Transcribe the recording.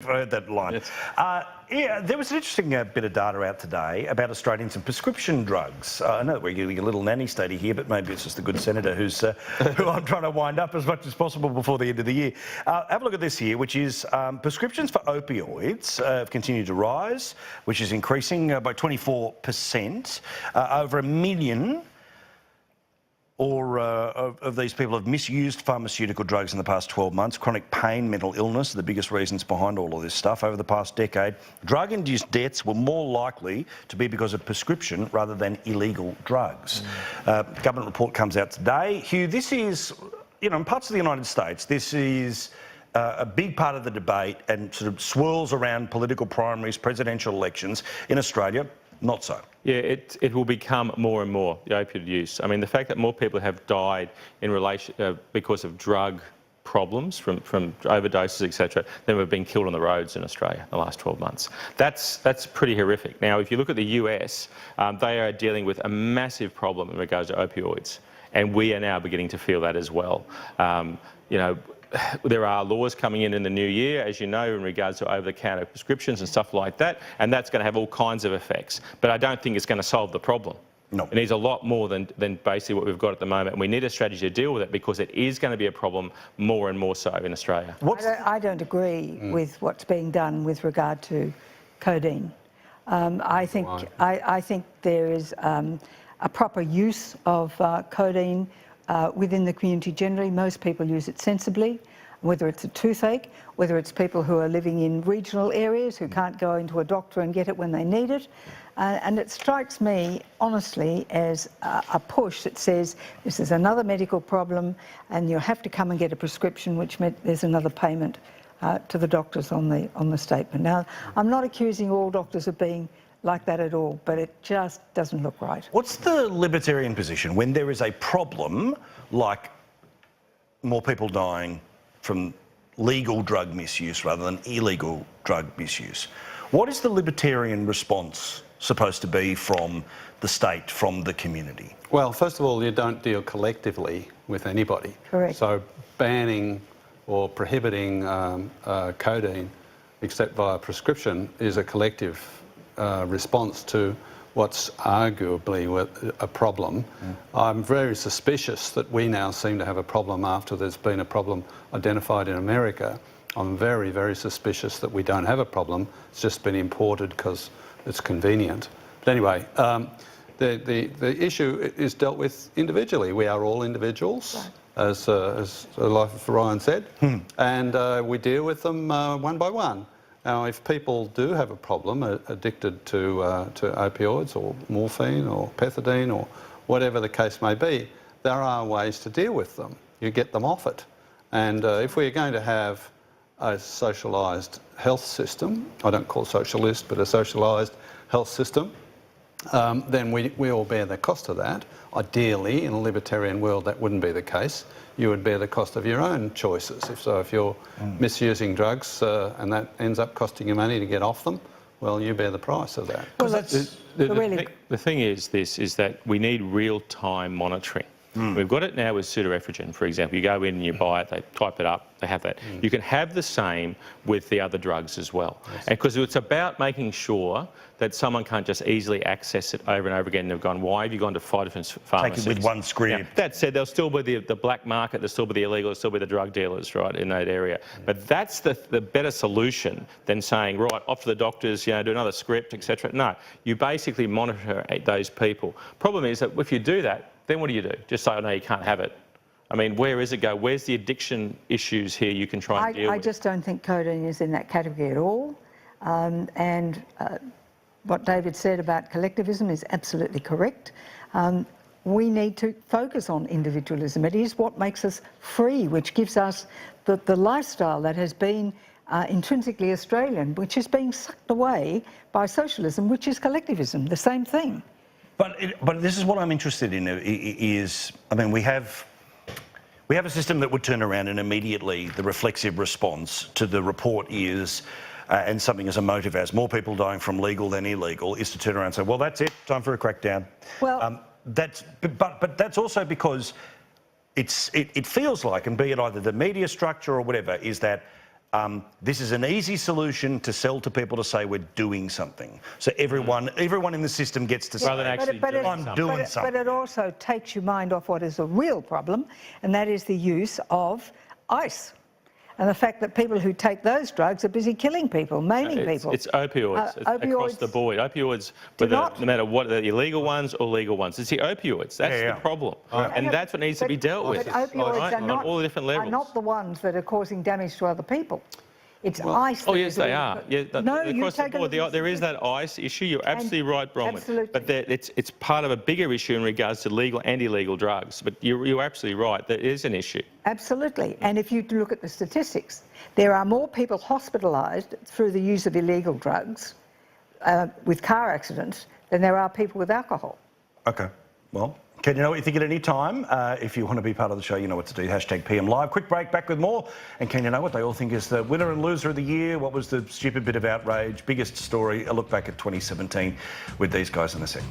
I've heard that line. Yes. Yeah, there was an interesting bit of data out today about Australians and prescription drugs. I know we're getting a little nanny statey here, but maybe it's just the good senator who I'm trying to wind up as much as possible before the end of the year. Have a look at this here, which is prescriptions for opioids have continued to rise, which is increasing by 24%. Over 1 million of these people have misused pharmaceutical drugs in the past 12 months. Chronic pain, mental illness are the biggest reasons behind all of this stuff. Over the past decade, drug-induced deaths were more likely to be because of prescription rather than illegal drugs. Government report comes out today. Hugh, this is, you know, in parts of the United States, this is a big part of the debate and sort of swirls around political primaries, presidential elections. In Australia, not so. Yeah, it will become more and more, the opioid use. I mean, the fact that more people have died in relation because of drug problems from overdoses, etc., than have been killed on the roads in Australia in the last 12 months. That's pretty horrific. Now, if you look at the US, they are dealing with a massive problem in regards to opioids, and we are now beginning to feel that as well. You know, there are laws coming in the new year, as you know, in regards to over-the-counter prescriptions and stuff like that, and that's going to have all kinds of effects. But I don't think it's going to solve the problem. No. It needs a lot more than basically what we've got at the moment, and we need a strategy to deal with it because it is going to be a problem more and more so in Australia. I don't agree with what's being done with regard to codeine. I think there is a proper use of codeine within the community generally. Most people use it sensibly, whether it's a toothache, whether it's people who are living in regional areas who can't go into a doctor and get it when they need it. And it strikes me, honestly, as a push that says this is another medical problem and you have to come and get a prescription, which meant there's another payment to the doctors on the statement. Now, I'm not accusing all doctors of being like that at all, but it just doesn't look right. What's the Libertarian position when there is a problem like more people dying from legal drug misuse rather than illegal drug misuse? What is the Libertarian response supposed to be from the state, from the community? Well, first of all, you don't deal collectively with anybody. Correct. So banning or prohibiting codeine except via prescription is a collective response to what's arguably a problem. I'm very suspicious that we now seem to have a problem after there's been a problem identified in America. I'm very, very suspicious that we don't have a problem. It's just been imported because it's convenient. But anyway, the issue is dealt with individually. We are all individuals, right, as the Life of Ryan said, and we deal with them one by one. Now, if people do have a problem, addicted to opioids or morphine or pethidine or whatever the case may be, there are ways to deal with them. You get them off it. And if we're going to have a socialised health system, I don't call it socialist, but a socialised health system, then we all bear the cost of that. Ideally, in a libertarian world, that wouldn't be the case. You would bear the cost of your own choices. If you're misusing drugs and that ends up costing you money to get off them, well, you bear the price of that. Well, the thing is that we need real-time monitoring. We've got it now with pseudoephedrine, for example. You go in and you buy it, they type it up, they have that. You can have the same with the other drugs as well. Because it's about making sure that someone can't just easily access it over and over again. They've gone, why have you gone to 5 different pharmacies? Take it with one script. Now, that said, there'll still be the black market, there'll still be the illegal, there'll still be the drug dealers, right, in that area. But that's the better solution than saying, right, off to the doctors, you know, do another script, etc. No, you basically monitor those people. Problem is that if you do that, then what do you do? Just say, oh, no, you can't have it. I mean, where is it go? Where's the addiction issues here you can try and deal with? I just don't think codeine is in that category at all. What David said about collectivism is absolutely correct. We need to focus on individualism. It is what makes us free, which gives us the lifestyle that has been intrinsically Australian, which is being sucked away by socialism, which is collectivism, the same thing. But this is what I'm interested in is, I mean, we have a system that would turn around and immediately the reflexive response to the report is, and something as emotive as more people dying from legal than illegal, is to turn around and say, well, that's it, time for a crackdown. Well, but that's also because it feels like, and be it either the media structure or whatever, is that This is an easy solution to sell to people to say we're doing something. So everyone in the system gets to say, Rather than actually doing I'm doing something. But it also takes your mind off what is a real problem, and that is the use of ice. And the fact that people who take those drugs are busy killing people, maiming people. It's opioids across the board. Opioids, no matter what, the illegal ones or legal ones. It's the opioids. That's the problem. And that's what needs to be dealt with. But opioids on all the different levels. are not the ones that are causing damage to other people. It's ice. Oh, yes, they are. Yeah, no, across the board, there is that ice issue. You're absolutely right, Bronwyn. Absolutely. But it's part of a bigger issue in regards to legal and illegal drugs. But you're absolutely right. There is an issue. Absolutely. And if you look at the statistics, there are more people hospitalised through the use of illegal drugs with car accidents than there are people with alcohol. Okay. Well, can you know what you think at any time? If you want to be part of the show, you know what to do. Hashtag PM Live. Quick break, back with more. And can you know what they all think is the winner and loser of the year? What was the stupid bit of outrage? Biggest story? A look back at 2017 with these guys in a second.